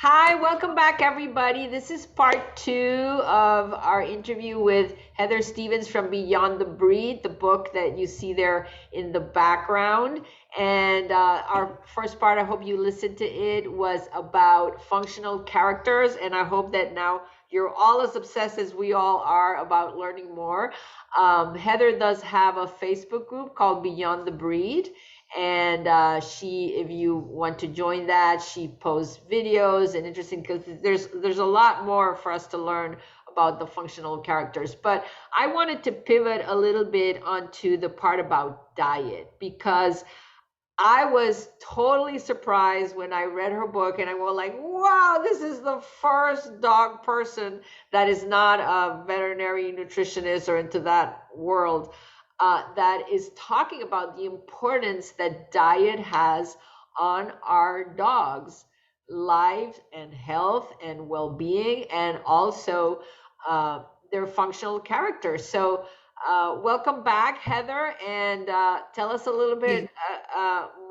Hi, welcome back, everybody. This is part two of our interview with Heather Stevens from Beyond the Breed, the book that you see there in the background. And our first part, I hope you listened to it, was about functional characters. And I hope that now you're all as obsessed as we all are about learning more. Heather does have a Facebook group called Beyond the Breed, and if you want to join that, she posts videos and interesting, because there's a lot more for us to learn about the functional characters. But I wanted to pivot a little bit onto the part about diet, because I was totally surprised when I read her book, and I was like, wow, this is the first dog person that is not a veterinary nutritionist or into that world, that is talking about the importance that diet has on our dogs' lives and health and well-being, and also their functional character. So welcome back, Heather, and tell us a little bit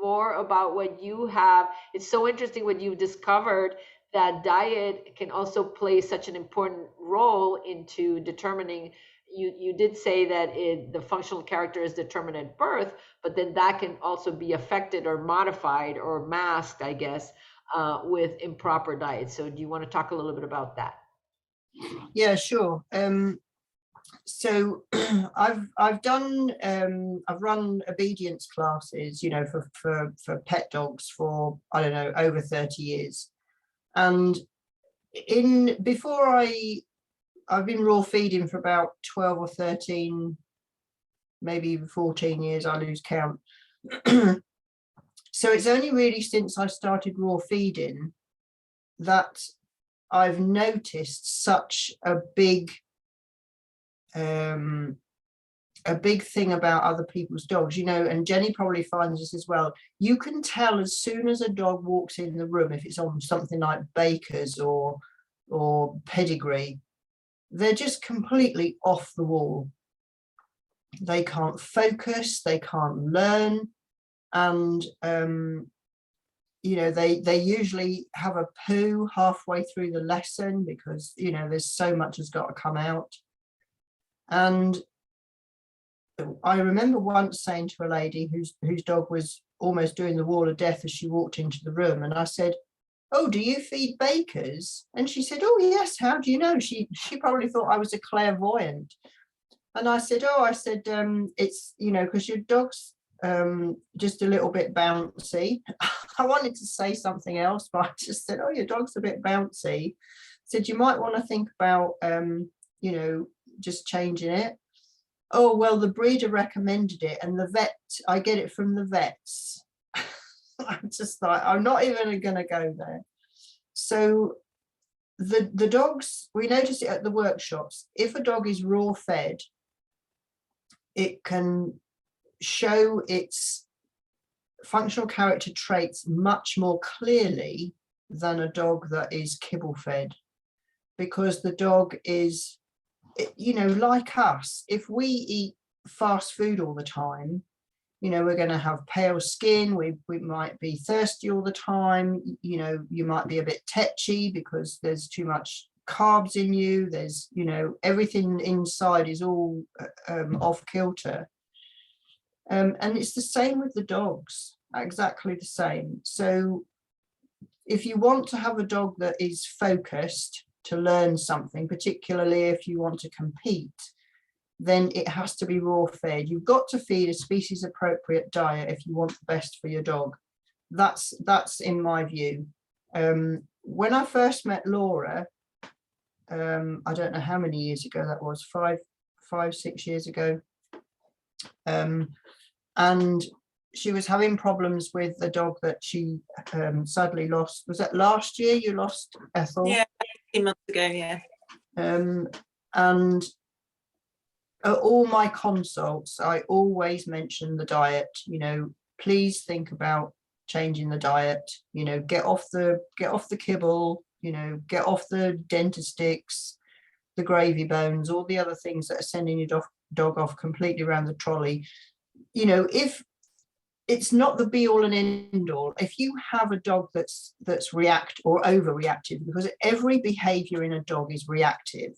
more about what you have. It's so interesting what you've discovered, that diet can also play such an important role into determining. You did say that the functional character is determined at birth, but then that can also be affected or modified or masked, I guess, with improper diet. So do you want to talk a little bit about that? Yeah, sure. So I've done I've run obedience classes, for pet dogs for, I don't know, over 30 years. And I've been raw feeding for about 12 or 13, maybe even 14 years, I lose count. So it's only really since I started raw feeding that I've noticed such a big thing about other people's dogs, and Jenny probably finds this as well. You can tell as soon as a dog walks in the room, if it's on something like Baker's or pedigree, they're just completely off the wall. They can't focus, they can't learn, and they usually have a poo halfway through the lesson, because there's so much has got to come out. And I remember once saying to a lady whose dog was almost doing the wall of death as she walked into the room, and I said, "Oh, do you feed Bakers?" And she said, "Oh yes, how do you know?" She probably thought I was a clairvoyant. And I said, it's, because your dog's just a little bit bouncy. I wanted to say something else, but I just said, "Oh, your dog's a bit bouncy." I said, "You might want to think about just changing it." "Oh, well, the breeder recommended it, and I get it from the vets." I'm just like, I'm not even going to go there. So the dogs, we notice it at the workshops. If a dog is raw fed, it can show its functional character traits much more clearly than a dog that is kibble fed, because the dog is, like us. If we eat fast food all the time, we're going to have pale skin, we might be thirsty all the time, you might be a bit tetchy because there's too much carbs in you, there's everything inside is all off kilter. And it's the same with the dogs, exactly the same. So if you want to have a dog that is focused to learn something, particularly if you want to compete, then it has to be raw fed. You've got to feed a species appropriate diet if you want the best for your dog. That's in my view. When I first met Laura, I don't know how many years ago that was, 6 years ago, and she was having problems with the dog that she sadly lost. Was that last year you lost Ethel? Yeah, 18 months ago, yeah. And at all my consults, I always mention the diet. Please think about changing the diet. Get off the kibble. Get off the Dentastix, the gravy bones, all the other things that are sending your dog off completely around the trolley. If it's not the be all and end all. If you have a dog that's react or overreactive, because every behavior in a dog is reactive.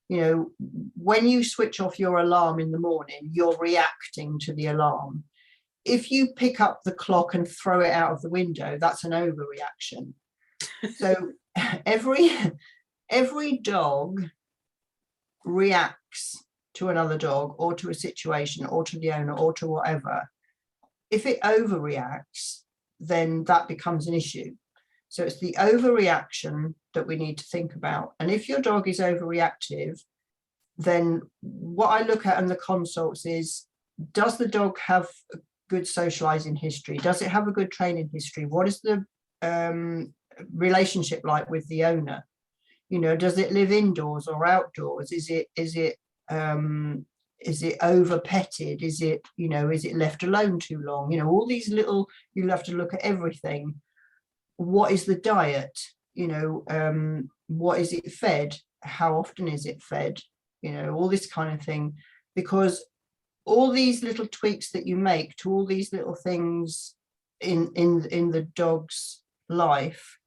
You know, when you switch off your alarm in the morning, you're reacting to the alarm. If you pick up the clock and throw it out of the window, that's an overreaction. So every dog reacts to another dog or to a situation or to the owner or to whatever. If it overreacts, then that becomes an issue. So it's the overreaction that we need to think about. And if your dog is overreactive, then what I look at in the consults is, does the dog have a good socializing history? Does it have a good training history? What is the relationship like with the owner? You know, does it live indoors or outdoors? Is it over petted? Is it, you know, is it left alone too long? You know, all these little, you'll have to look at everything. What is the diet? You know, what is it fed? How often is it fed? You know, all this kind of thing, because all these little tweaks that you make to all these little things in the dog's life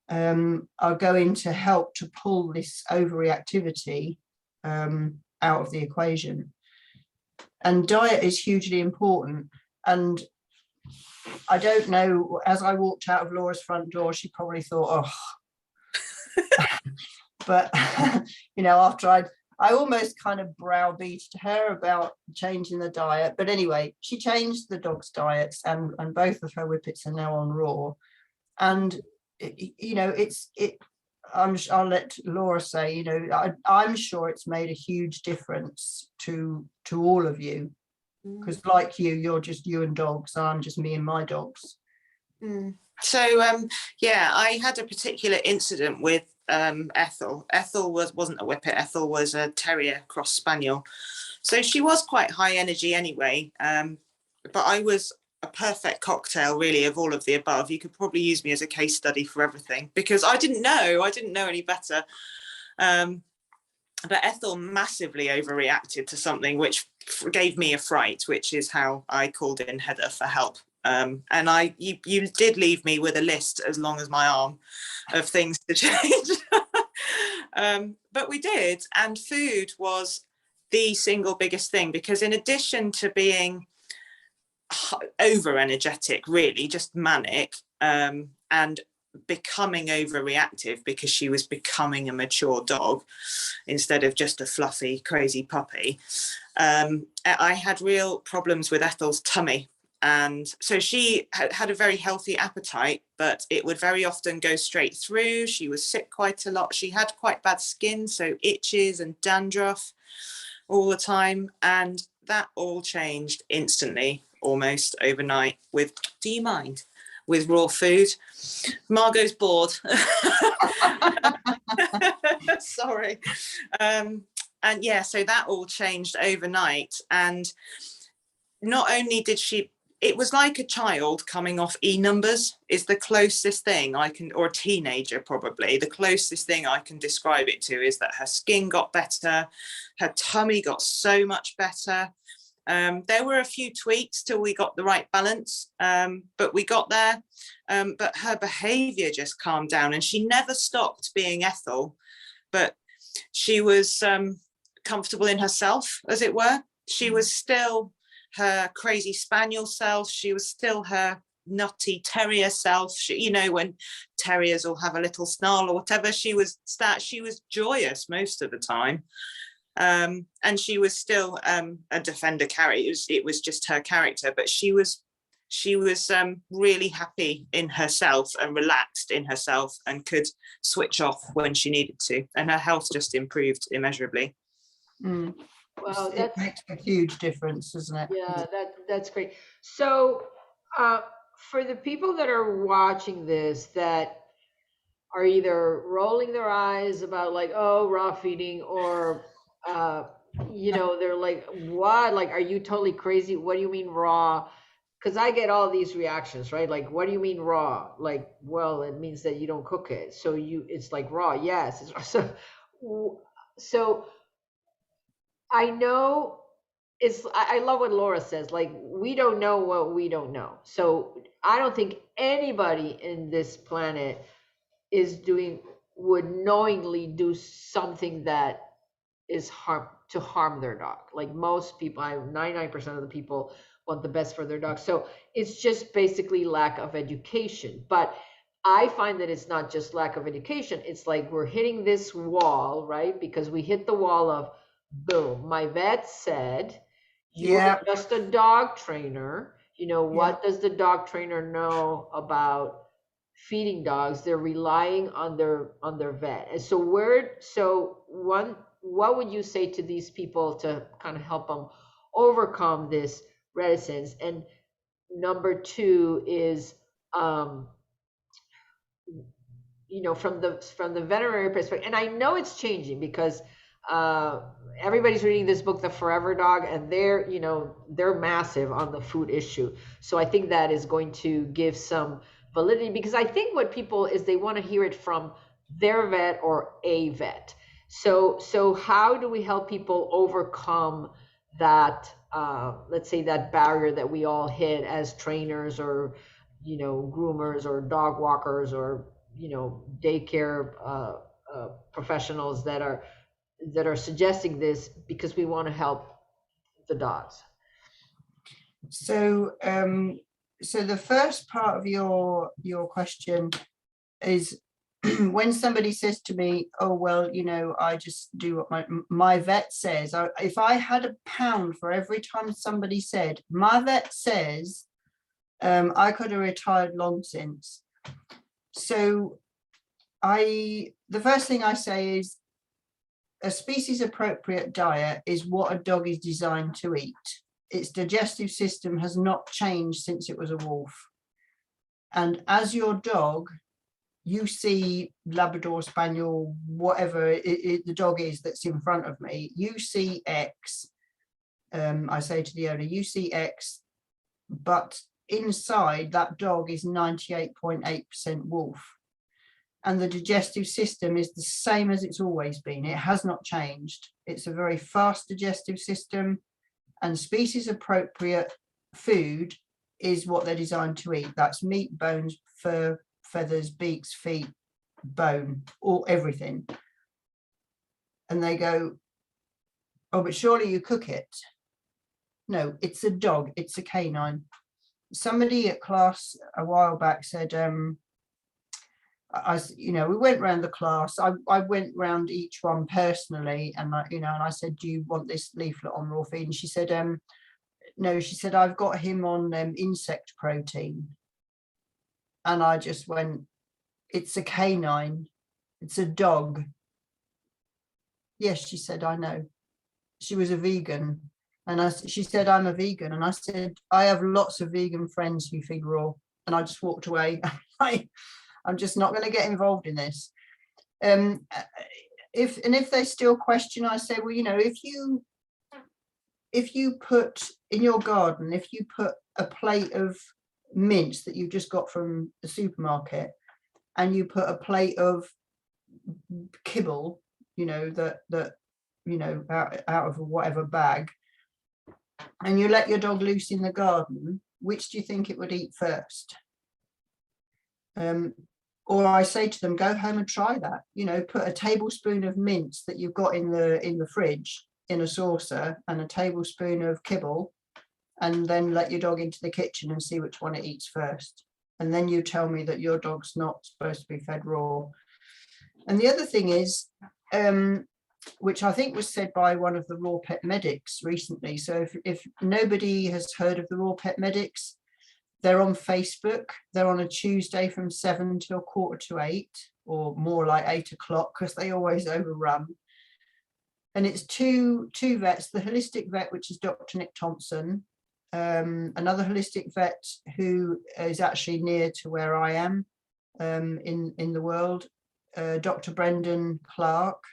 are going to help to pull this overreactivity out of the equation. And diet is hugely important. And I don't know, as I walked out of Laura's front door, she probably thought, oh, but you know, after I almost kind of browbeated her about changing the diet. But anyway, she changed the dog's diets, and both of her whippets are now on raw. And you know, I'll let Laura say, you know, I'm sure it's made a huge difference to all of you, because like you're just you and dogs, I'm just me and my dogs. So yeah, I had a particular incident with Ethel. Ethel wasn't a whippet. Ethel was a terrier cross spaniel, so she was quite high energy anyway, but I was a perfect cocktail really of all of the above. You could probably use me as a case study for everything, because I didn't know any better. But Ethel massively overreacted to something which gave me a fright, which is how I called in Heather for help. And you did leave me with a list as long as my arm of things to change. But we did, and food was the single biggest thing, because in addition to being over energetic, really just manic, and becoming overreactive because she was becoming a mature dog instead of just a fluffy crazy puppy, I had real problems with Ethel's tummy. And so she had a very healthy appetite, but it would very often go straight through. She was sick quite a lot. She had quite bad skin, so itches and dandruff all the time. And that all changed instantly, almost overnight, with, do you mind? With raw food. Margot's bored. Sorry. And yeah, so that all changed overnight. And not only did she, it was like a child coming off E-numbers is the closest thing I can, or a teenager probably, the closest thing I can describe it to is that her skin got better, her tummy got so much better. There were a few tweaks till we got the right balance, but we got there. But her behavior just calmed down, and she never stopped being Ethel, but she was comfortable in herself, as it were. She was still her crazy spaniel self. She was still her nutty terrier self. She, you know, when terriers will have a little snarl or whatever, she was joyous most of the time. And she was still a defender character. It was just her character, but she was really happy in herself and relaxed in herself and could switch off when she needed to, and her health just improved immeasurably. Well, It makes a huge difference, doesn't it? Yeah, that's great. So for the people that are watching this that are either rolling their eyes about like, oh, raw feeding, or you know, they're like, what? Like, are you totally crazy? What do you mean raw? Because I get all these reactions, right? Like, what do you mean raw? Like, well, it means that you don't cook it. So it's like raw. Yes. So I know I love what Laura says, like, we don't know what we don't know. So I don't think anybody in this planet would knowingly do something that is harm their dog. Like most people, 99% of the people want the best for their dog. So it's just basically lack of education. But I find that it's not just lack of education. It's like we're hitting this wall, right? Because we hit the wall of, boom, my vet said, you're Yeah, just a dog trainer. yeah. What does the dog trainer know about feeding dogs? They're relying on their vet. And what would you say to these people to kind of help them overcome this reticence? And number two is, from the veterinary perspective, and I know it's changing because everybody's reading this book, The Forever Dog, and they're massive on the food issue. So I think that is going to give some validity, because I think what people is, they want to hear it from their vet or a vet. So how do we help people overcome that, let's say, that barrier that we all hit as trainers, or groomers, or dog walkers, or daycare professionals that are suggesting this because we want to help the dogs? So so the first part of your question is when somebody says to me, oh well, I just do what my vet says. If I had £1 for every time somebody said my vet says, I could have retired long since. So the first thing I say is, a species appropriate diet is what a dog is designed to eat. Its digestive system has not changed since it was a wolf. And as your dog, you see Labrador Spaniel, whatever the dog is that's in front of me, you see X. I say to the owner, you see X, but inside that dog is 98.8% wolf. And the digestive system is the same as it's always been. It has not changed. It's a very fast digestive system, and species appropriate food is what they're designed to eat. That's meat, bones, fur, feathers, beaks, feet, bone, or everything. And they go, oh, but surely you cook it. No, it's a dog. It's a canine. Somebody at class a while back said, we went around the class. I went round each one personally, and I said, do you want this leaflet on raw feed? And she said, no. She said, I've got him on insect protein. And I just went, it's a canine, it's a dog. Yes, she said, I know. She was a vegan, and she said, I'm a vegan, and I said, I have lots of vegan friends who feed raw, and I just walked away. I'm just not going to get involved in this. If they still question, I say, well, if you put in your garden, if you put a plate of mince that you've just got from the supermarket, and you put a plate of kibble, out of whatever bag, and you let your dog loose in the garden, which do you think it would eat first? Or I say to them, go home and try that. Put a tablespoon of mince that you've got in the fridge in a saucer, and a tablespoon of kibble, and then let your dog into the kitchen and see which one it eats first. And then you tell me that your dog's not supposed to be fed raw. And the other thing is, which I think was said by one of the raw pet medics recently. So if nobody has heard of the raw pet medics, they're on Facebook. They're on a Tuesday from 7 till 7:45, or more like 8 o'clock, because they always overrun. And it's two vets, the holistic vet, which is Dr. Nick Thompson, another holistic vet who is actually near to where I am in the world, Dr. Brendan Clark,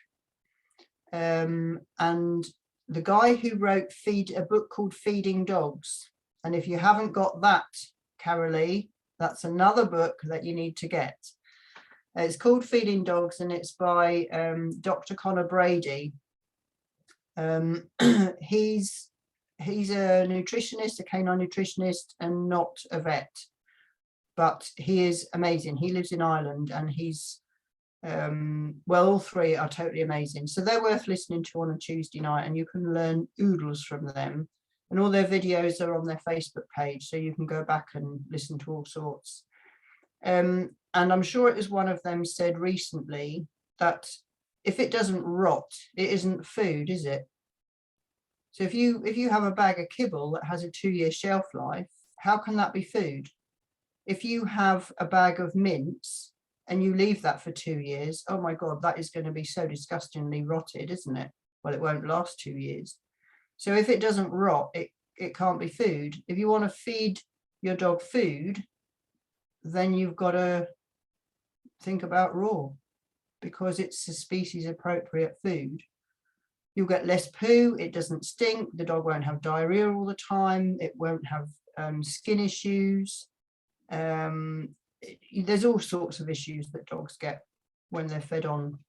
and the guy who wrote a book called Feeding Dogs. And if you haven't got that, Carolee, that's another book that you need to get. It's called Feeding Dogs, and it's by Dr. Connor Brady. He's he's a nutritionist, a canine nutritionist, and not a vet, but he is amazing. He lives in Ireland, and he's well, all three are totally amazing. So they're worth listening to on a Tuesday night, and you can learn oodles from them. And all their videos are on their Facebook page, so you can go back and listen to all sorts. And I'm sure it was one of them said recently that if it doesn't rot, it isn't food, is it? So if you have a bag of kibble that has a 2-year shelf life, how can that be food? If you have a bag of mince and you leave that for 2 years, oh my God, that is going to be so disgustingly rotted, isn't it? Well, it won't last 2 years. So if it doesn't rot, it can't be food. If you want to feed your dog food, then you've got to think about raw, because it's a species appropriate food. You'll get less poo, it doesn't stink, the dog won't have diarrhea all the time, it won't have skin issues. There's all sorts of issues that dogs get when they're fed on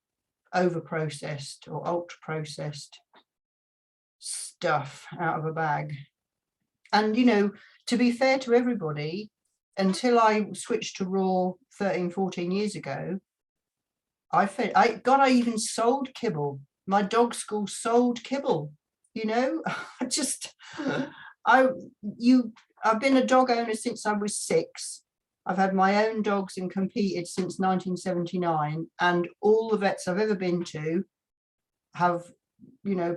over processed or ultra processed stuff out of a bag. And to be fair to everybody, until I switched to raw 13-14 years ago, I even sold kibble. My dog school sold kibble. I've been a dog owner since I was 6. I've had my own dogs and competed since 1979, and all the vets I've ever been to have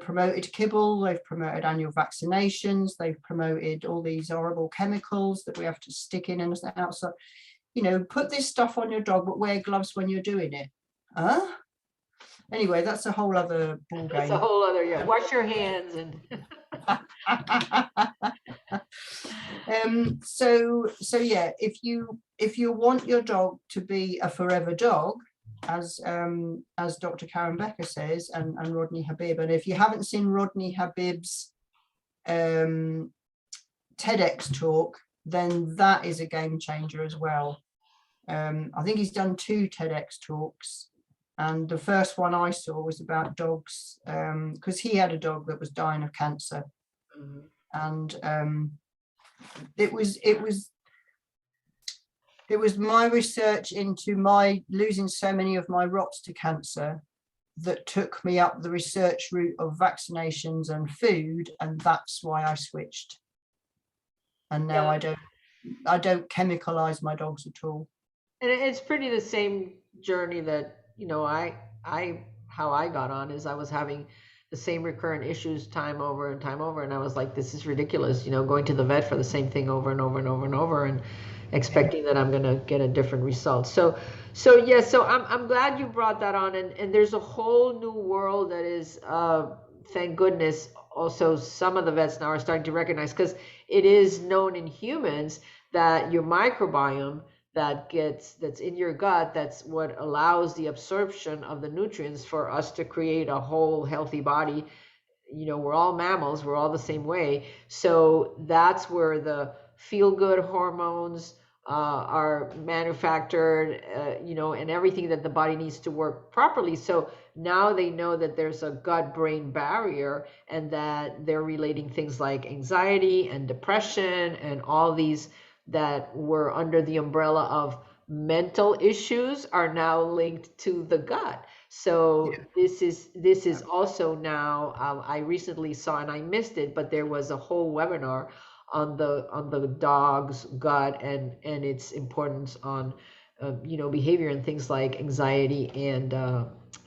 promoted kibble. They've promoted annual vaccinations, they've promoted all these horrible chemicals that we have to stick in and outside. Put this stuff on your dog, but wear gloves when you're doing it. Anyway, that's a whole other ball game. That's a whole other, yeah. Wash your hands and so yeah, if you want your dog to be a forever dog, as Dr. Karen Becker says, and Rodney Habib, and if you haven't seen Rodney Habib's TEDx talk, then that is a game changer as well. I think he's done 2 TEDx talks, and the first one I saw was about dogs, because he had a dog that was dying of cancer. Mm-hmm. And it was my research into my losing so many of my rots to cancer that took me up the research route of vaccinations and food, and that's why I switched. And now I don't chemicalize my dogs at all. And it's pretty the same journey that how I got on is I was having the same recurrent issues time over and time over, and I was like, this is ridiculous, going to the vet for the same thing over and over and over and over, and expecting that I'm going to get a different result. So I'm glad you brought that on, and there's a whole new world that is thank goodness also some of the vets now are starting to recognize, because it is known in humans that your microbiome that's in your gut, that's what allows the absorption of the nutrients for us to create a whole healthy body. We're all mammals, we're all the same way. So that's where the feel-good hormones are manufactured, and everything that the body needs to work properly. So now they know that there's a gut-brain barrier, and that they're relating things like anxiety and depression and all these that were under the umbrella of mental issues are now linked to the gut. So this is also now, I recently saw, and I missed it, but there was a whole webinar on the dog's gut and its importance on behavior and things like anxiety and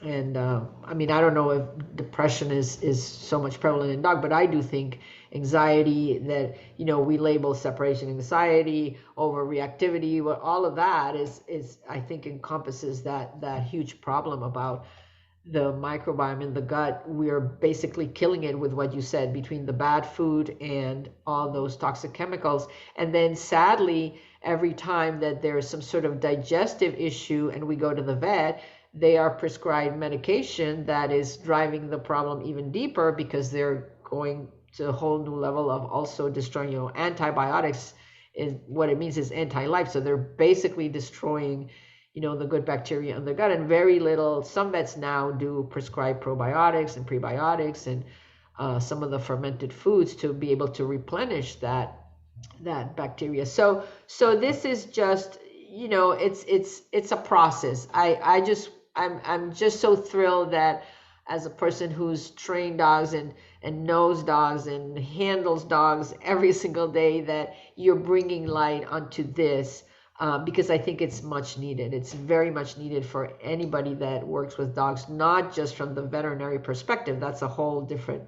I mean, I don't know if depression is so much prevalent in dog, but I do think anxiety, that we label separation anxiety, overreactivity, what all of that is I think encompasses that huge problem about the microbiome in the gut. We're basically killing it with what you said, between the bad food and all those toxic chemicals. And then sadly, every time that there's some sort of digestive issue and we go to the vet, they are prescribed medication that is driving the problem even deeper, because they're going to a whole new level of also destroying, antibiotics is what it means, is anti-life. So they're basically destroying the good bacteria in the gut. And very little, some vets now do prescribe probiotics and prebiotics, and some of the fermented foods to be able to replenish that bacteria. So this is just, you know, it's a process. I'm just so thrilled that as a person who's trained dogs and knows dogs and handles dogs every single day, that you're bringing light onto this, because I think it's much needed. It's very much needed for anybody that works with dogs, not just from the veterinary perspective. That's a whole different,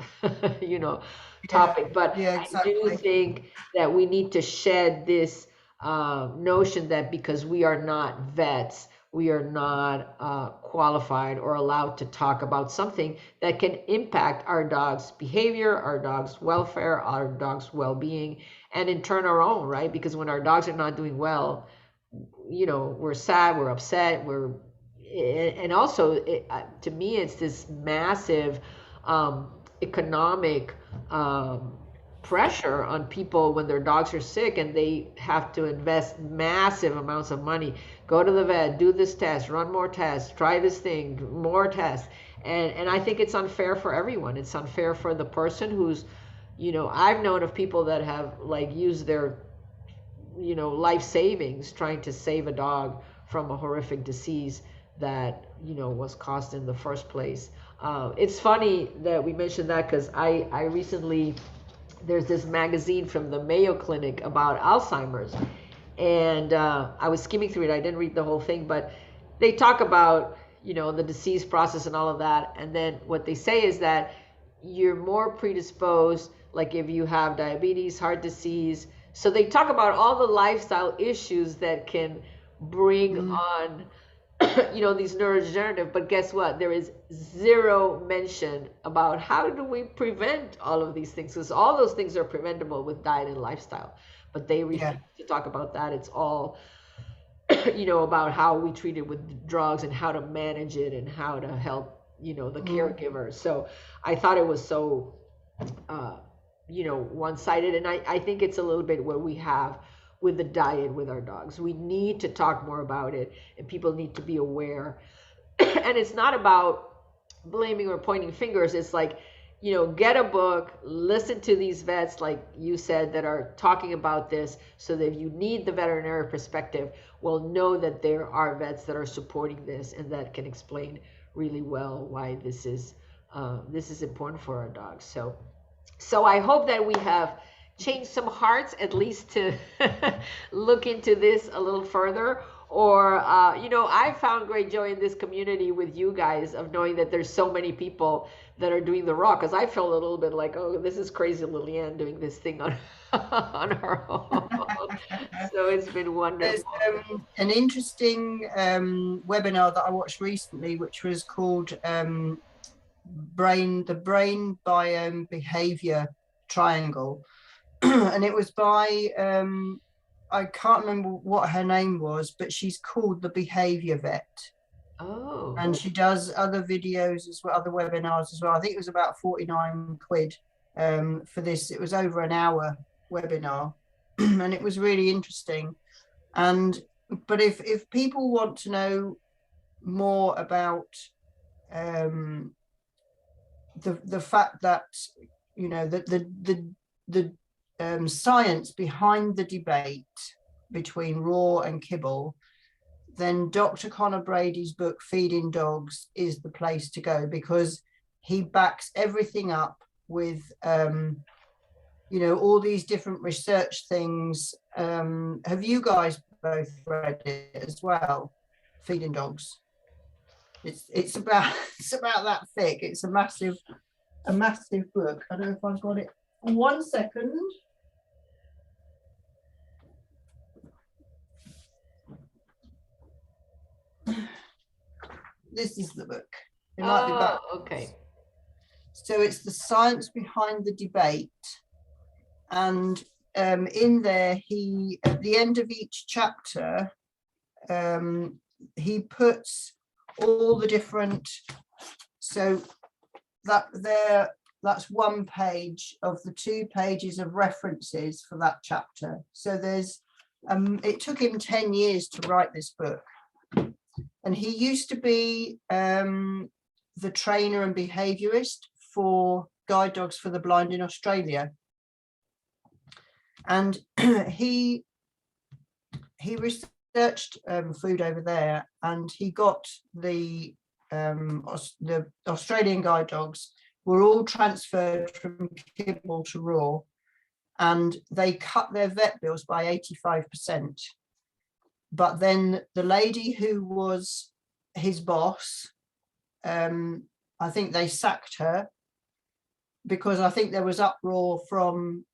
you know, topic. But Yeah, I do exactly. think that we need to shed this notion that because we are not vets, we are not qualified or allowed to talk about something that can impact our dog's behavior, our dog's welfare, our dog's well-being, and in turn our own, right? Because when our dogs are not doing well, you know, we're sad, we're upset, and also to me, it's this massive economic pressure on people when their dogs are sick and they have to invest massive amounts of money. Go to the vet, do this test, run more tests, try this thing, more tests. And I think it's unfair for everyone. It's unfair for the person who's, you know, I've known of people that have like used their, you know, life savings trying to save a dog from a horrific disease that, you know, was caused in the first place. It's funny that we mentioned that because I recently, there's this magazine from the Mayo Clinic about Alzheimer's, and I was skimming through it. I didn't read the whole thing, but they talk about, you know, the disease process and all of that. And then what they say is that you're more predisposed, like if you have diabetes, heart disease. So they talk about all the lifestyle issues that can bring on, you know, these neurodegenerative. But guess what? There is zero mention about how do we prevent all of these things, because all those things are preventable with diet and lifestyle. But they refuse to talk about that. It's all, you know, about how we treat it with drugs and how to manage it and how to help, you know, the caregiver. So I thought it was so, you know, one-sided. And I think it's a little bit what we have with the diet with our dogs. We need to talk more about it, and people need to be aware. And it's not about blaming or pointing fingers. It's like, you know, get a book, listen to these vets, like you said, that are talking about this, so that if you need the veterinary perspective, well, know that there are vets that are supporting this and that can explain really well why this is important for our dogs. So I hope that we have changed some hearts, at least to look into this a little further. Or, you know, I found great joy in this community with you guys, of knowing that there's so many people that are doing the raw, because I felt a little bit like, oh, this is crazy, Lilianne doing this thing on on her own. So it's been wonderful. There's an interesting webinar that I watched recently, which was called the Brain Biome Behavior Triangle. And it was by I can't remember what her name was, but she's called the Behavior Vet. Oh. And she does other videos as well, other webinars as well. I think it was about 49 quid for this. It was over an hour webinar, and it was really interesting. But if people want to know more about the fact that, you know, the science behind the debate between raw and kibble, then Dr. Conor Brady's book, Feeding Dogs, is the place to go, because he backs everything up with, you know, all these different research things. Have you guys both read it as well, Feeding Dogs? It's about that thick. It's a massive book. I don't know if I've got it. 1 second. This is the book. It might be back. Okay. So it's the science behind the debate, and in there, he, at the end of each chapter, he puts all the different. So that's one page of the 2 pages of references for that chapter. So there's it took him 10 years to write this book. And he used to be the trainer and behaviorist for guide dogs for the blind in Australia. And he researched food over there, and he got the Australian guide dogs were all transferred from kibble to raw, and they cut their vet bills by 85%. But then the lady who was his boss, I think they sacked her because I think there was uproar from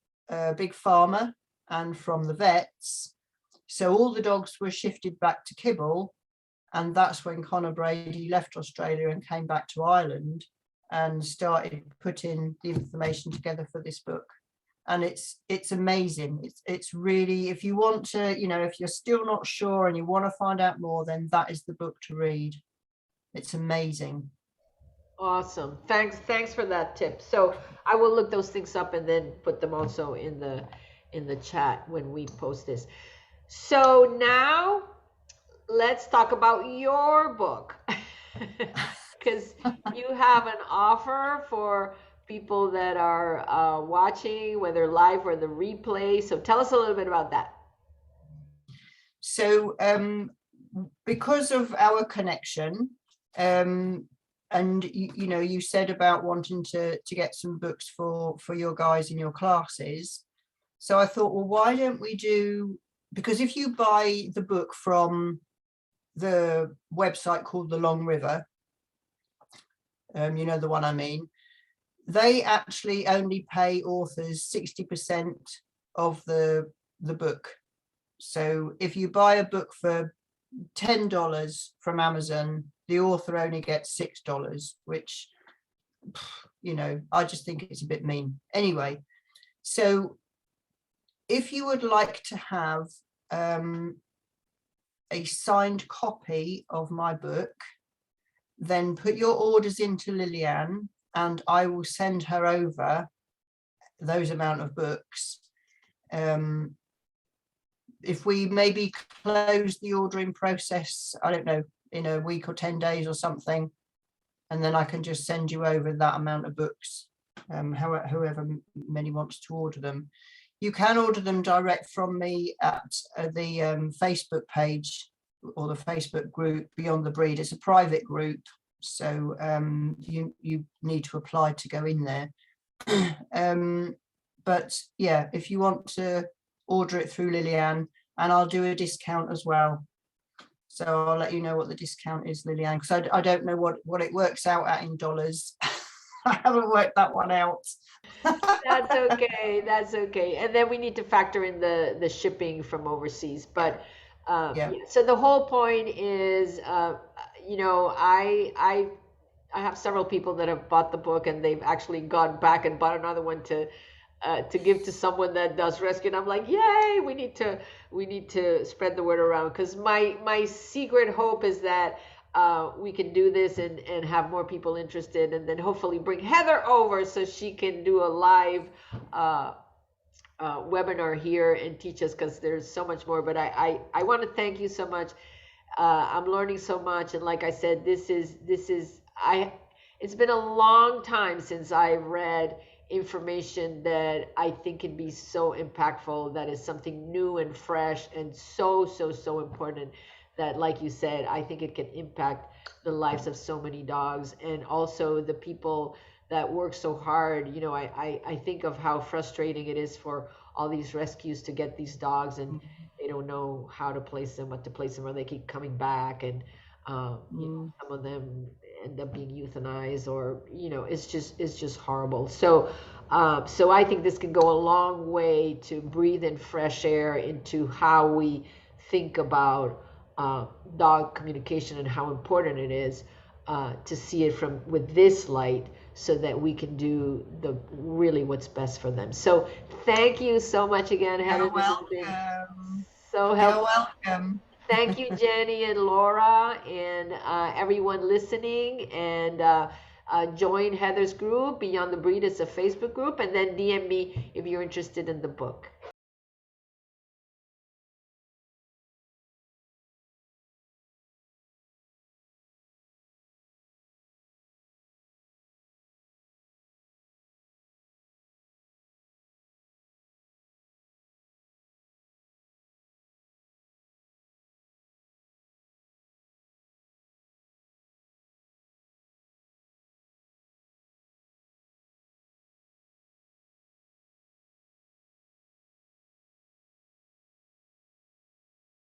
Big Pharma and from the vets. So all the dogs were shifted back to kibble, and that's when Conor Brady left Australia and came back to Ireland and started putting the information together for this book. And it's amazing. It's really, if you want to, you know, if you're still not sure and you want to find out more, then that is the book to read. It's amazing. Awesome. Thanks for that tip. So I will look those things up and then put them also in the chat when we post this. So now let's talk about your book, because you have an offer for people that are watching, whether live or the replay. So tell us a little bit about that. So because of our connection, and you know, you said about wanting to get some books for your guys in your classes. So I thought, well, why don't we do, because if you buy the book from the website called The Long River, you know, the one I mean, they actually only pay authors 60% of the book. So if you buy a book for $10 from Amazon, the author only gets $6, which, you know, I just think it's a bit mean. Anyway, so if you would like to have a signed copy of my book, then put your orders into Lilianne and I will send her over those amount of books. If we maybe close the ordering process, I don't know, in a week or 10 days or something, and then I can just send you over that amount of books, whoever many wants to order them. You can order them direct from me at the Facebook page or the Facebook group Beyond the Breed. It's a private group, so you need to apply to go in there. But yeah, if you want to order it through Lilianne, and I'll do a discount as well. So I'll let you know what the discount is, Lilianne, because I don't know what it works out at in dollars. I haven't worked that one out. That's okay. That's okay. And then we need to factor in the shipping from overseas. But yeah. So the whole point is, you know, I have several people that have bought the book and they've actually gone back and bought another one to give to someone that does rescue. And I'm like, yay, we need to spread the word around, because my secret hope is that we can do this and have more people interested, and then hopefully bring Heather over so she can do a live webinar here and teach us, because there's so much more. But I want to thank you so much. I'm learning so much, and like I said, it's been a long time since I read information that I think can be so impactful, that is something new and fresh and so important, that, like you said, I think it can impact the lives of so many dogs, and also the people that work so hard. You know, I think of how frustrating it is for all these rescues to get these dogs, and they don't know how to place them, what to place them, or they keep coming back, and you know, some of them end up being euthanized, or, you know, it's just horrible. So I think this can go a long way to breathe in fresh air into how we think about dog communication, and how important it is to see it with this light, so that we can do really what's best for them. So thank you so much again, Heather. You're welcome. So helpful. You're welcome. Thank you, Jenny and Laura, and everyone listening. And join Heather's group, Beyond the Breed. It's a Facebook group, and then DM me if you're interested in the book.